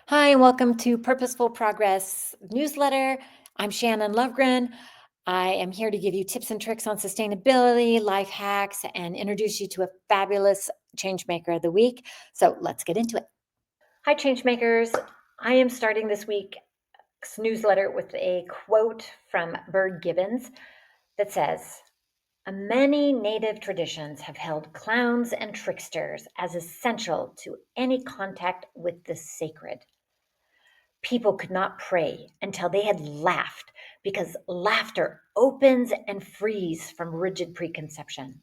Hi, and welcome to Purposeful Progress newsletter. I'm Shannon Lovegren. I am here to give you tips and tricks on sustainability, life hacks, and introduce you to a fabulous Changemaker of the week. So let's get into it. Hi, Changemakers. I am starting this week's newsletter with a quote from Bird Gibbons that says, Many native traditions have held clowns and tricksters as essential to any contact with the sacred. People could not pray until they had laughed because laughter opens and frees from rigid preconception.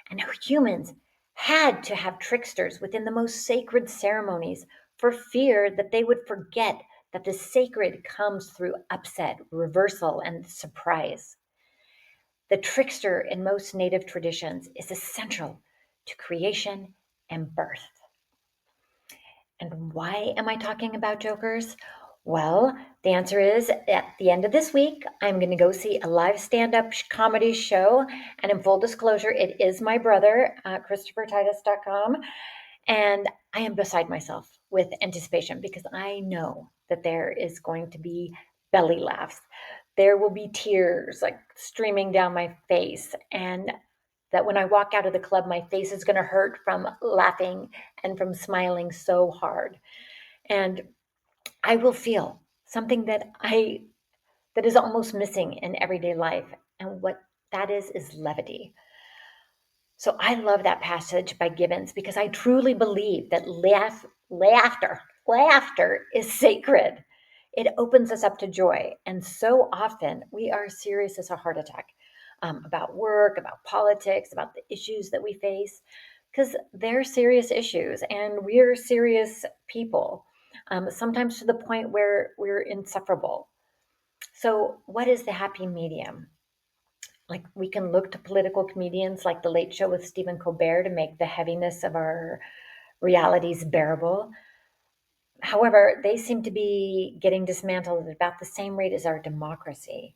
And humans had to have tricksters within the most sacred ceremonies for fear that they would forget that the sacred comes through upset, reversal, and surprise. The trickster in most native traditions is essential to creation and birth. And why am I talking about jokers? Well, the answer is at the end of this week, I'm going to go see a live stand up comedy show. And in full disclosure, it is my brother, ChristopherTitus.com. And I am beside myself with anticipation because I know that there is going to be belly laughs. There will be tears like streaming down my face. And that when I walk out of the club, my face is going to hurt from laughing and from smiling so hard. And I will feel something that is almost missing in everyday life. And what that is levity. So I love that passage by Gibbons because I truly believe that laughter is sacred. It opens us up to joy. And so often we are serious as a heart attack about work, about politics, about the issues that we face, because they're serious issues and we're serious people, sometimes to the point where we're insufferable. So, what is the happy medium? Like, we can look to political comedians like The Late Show with Stephen Colbert to make the heaviness of our realities bearable. However, they seem to be getting dismantled at about the same rate as our democracy.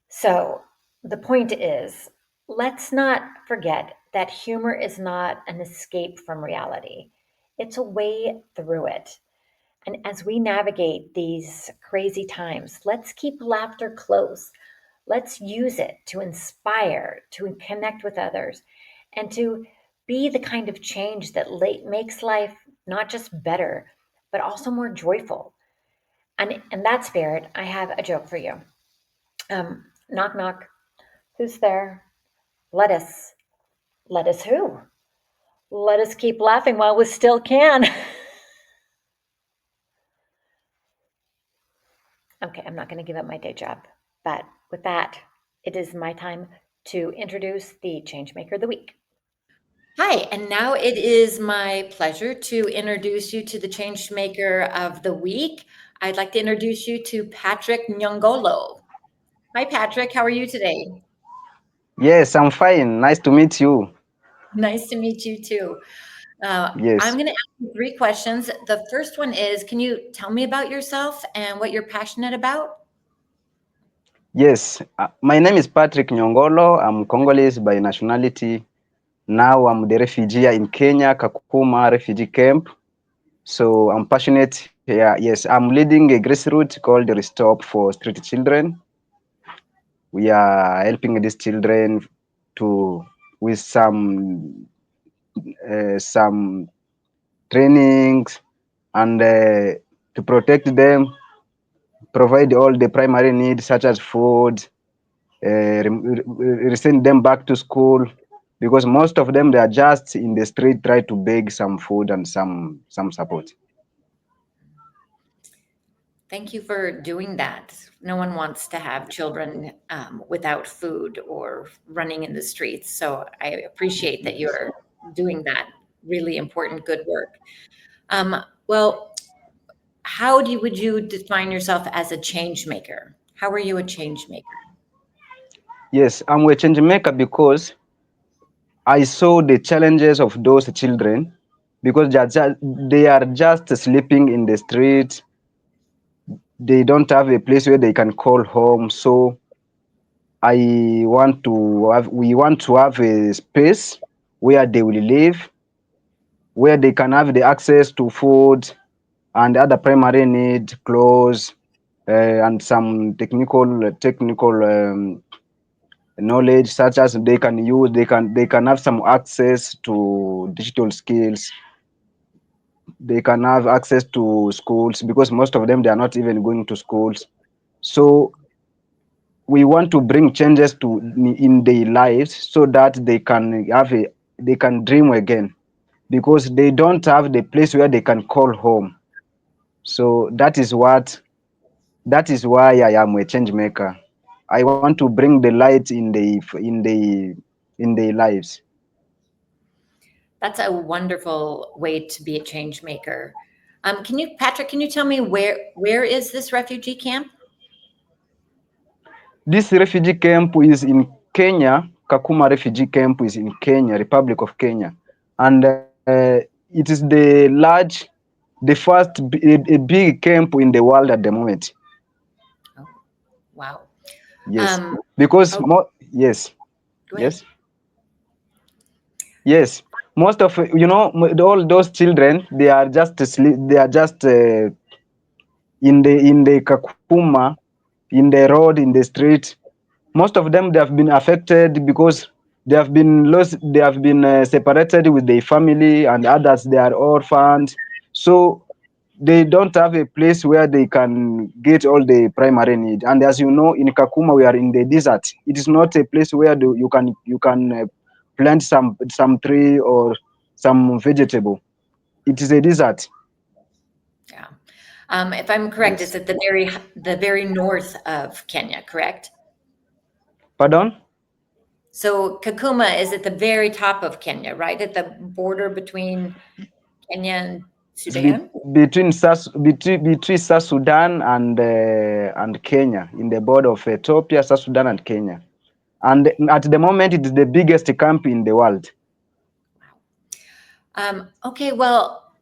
So the point is, let's not forget that humor is not an escape from reality. It's a way through it. And as we navigate these crazy times, let's keep laughter close. Let's use it to inspire, to connect with others, and to be the kind of change that makes life not just better, but also more joyful. And in that spirit, I have a joke for you. Knock, knock. Who's there? Let us. Let us who? Let us keep laughing while we still can. Okay, I'm not going to give up my day job. But with that, it is my time to introduce the Changemaker of the Week. Hi, and now it is my pleasure to introduce you to the Changemaker of the Week. I'd like to introduce you to Patrick Nyongolo. Hi, Patrick. How are you today? Yes, I'm fine. Nice to meet you. Nice to meet you too. I'm Yes, going to ask you three questions. The first one is, can you tell me about yourself and what you're passionate about? yes. My name is Patrick Nyongolo. I'm Congolese by nationality. Now I'm the refugee in Kenya, Kakuma Refugee Camp. So I'm passionate. Yeah, yes, I'm leading a grassroots called Restore for Street Children. We are helping these children to with some trainings and to protect them, provide all the primary needs such as food, send them back to school because most of them they are just in the street try to beg some food and some support. Thank you for doing that. No one wants to have children without food or running in the streets. So I appreciate that Yes. you're doing that really important, good work. Well, would you define yourself as a change maker? How are you a change maker? Yes, I'm a change maker because I saw the challenges of those children because they are just sleeping in the street. They don't have a place where they can call home. So we want to have a space where they will live, where they can have the access to food, and other primary need, clothes, and some technical knowledge, such as they can have some access to digital skills. They can have access to schools because most of them they are not even going to schools. So we want to bring changes to in their lives so that they can dream again because they don't have the place where they can call home. So that is why I am a change maker. I want to bring the light in the lives. That's a wonderful way to be a change maker. Patrick, can you tell me where is this refugee camp? This refugee camp is in Kenya. Kakuma Refugee Camp is in Kenya, Republic of Kenya, and it is the first, a big camp in the world at the moment. Oh, wow. Yes, Um, because oh, yes, go ahead. yes, yes. Most of all those children, they are just asleep. They are just in the Kakuma, in the road, in the street. Most of them they have been affected because they have been lost. They have been separated with their family, and others they are orphaned. So they don't have a place where they can get all the primary need. And as you know, in Kakuma we are in the desert. It is not a place where you can plant some tree or some vegetable. It is a desert. Yeah. If I'm correct, Yes. it's at the very north of Kenya, correct? Pardon? So Kakuma is at the very top of Kenya, right at the border between Kenya and It's Sudan? between South Sudan and Kenya, in the border of Ethiopia, South Sudan, and Kenya. And at the moment, it is the biggest camp in the world. Okay, well,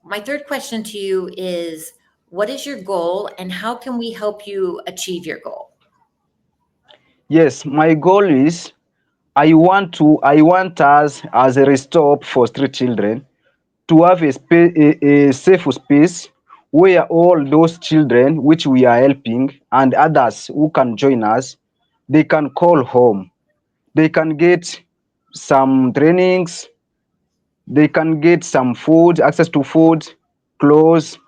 my third question to you is what is your goal and how can we help you achieve your goal? Yes, my goal is I want us as a restop for street children to have a safe space where all those children which we are helping and others who can join us, they can call home. They can get some trainings, they can get some food, access to food, clothes,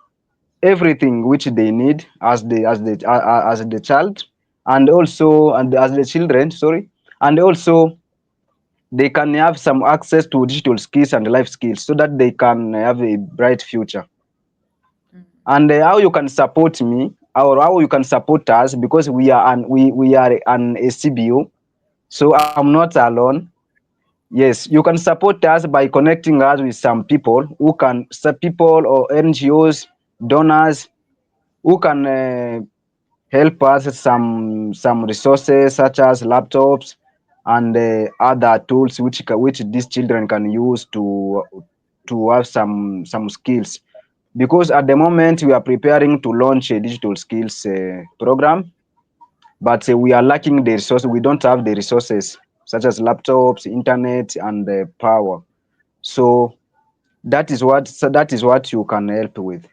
everything which they need as the child, and also and as the children, sorry, and also they can have some access to digital skills and life skills so that they can have a bright future. Mm. And how you can support me or how you can support us because we are an a CBO, so I'm not alone. Yes, you can support us by connecting us with some people some people or NGOs, donors who can help us some resources such as laptops and other tools which these children can use to have some skills. Because at the moment we are preparing to launch a digital skills program, but we are lacking the resources. We don't have the resources such as laptops, internet, and power. So that is what you can help with.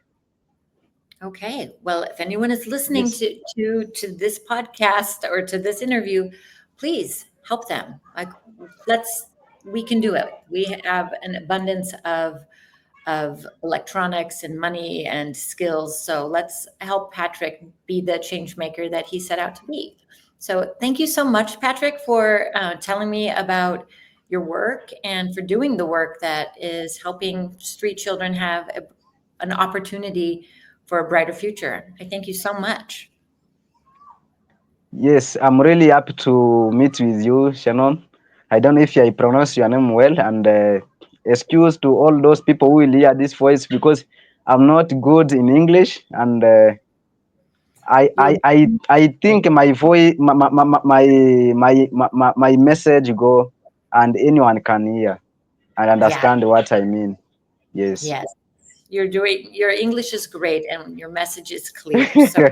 Okay. Well, if anyone is listening Yes. to this podcast or to this interview, please help them. Like let's we can do it. We have an abundance of electronics and money and skills. So let's help Patrick be the change maker that he set out to be. So thank you so much, Patrick, for telling me about your work and for doing the work that is helping street children have an opportunity for a brighter future. I thank you so much. Yes, I'm really happy to meet with you, Shannon. I don't know if I pronounce your name well, and excuse to all those people who will hear this voice because I'm not good in English, and You're I think my voice, my message go, and anyone can hear and yeah, understand what I mean. Yes. yes. Your English is great and your message is clear. So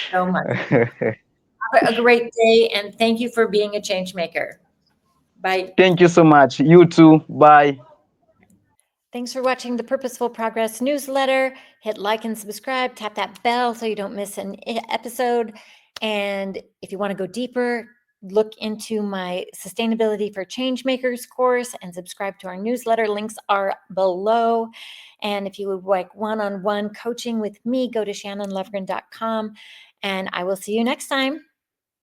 so much. Have a great day and thank you for being a change maker. Bye. Thank you so much. You too. Bye. Thanks for watching the Purposeful Progress newsletter. Hit like and subscribe, tap that bell so you don't miss an episode. And if you want to go deeper, look into my Sustainability for Changemakers course and subscribe to our newsletter. Links are below. And if you would like one-on-one coaching with me, go to shannonlovgren.com. And I will see you next time.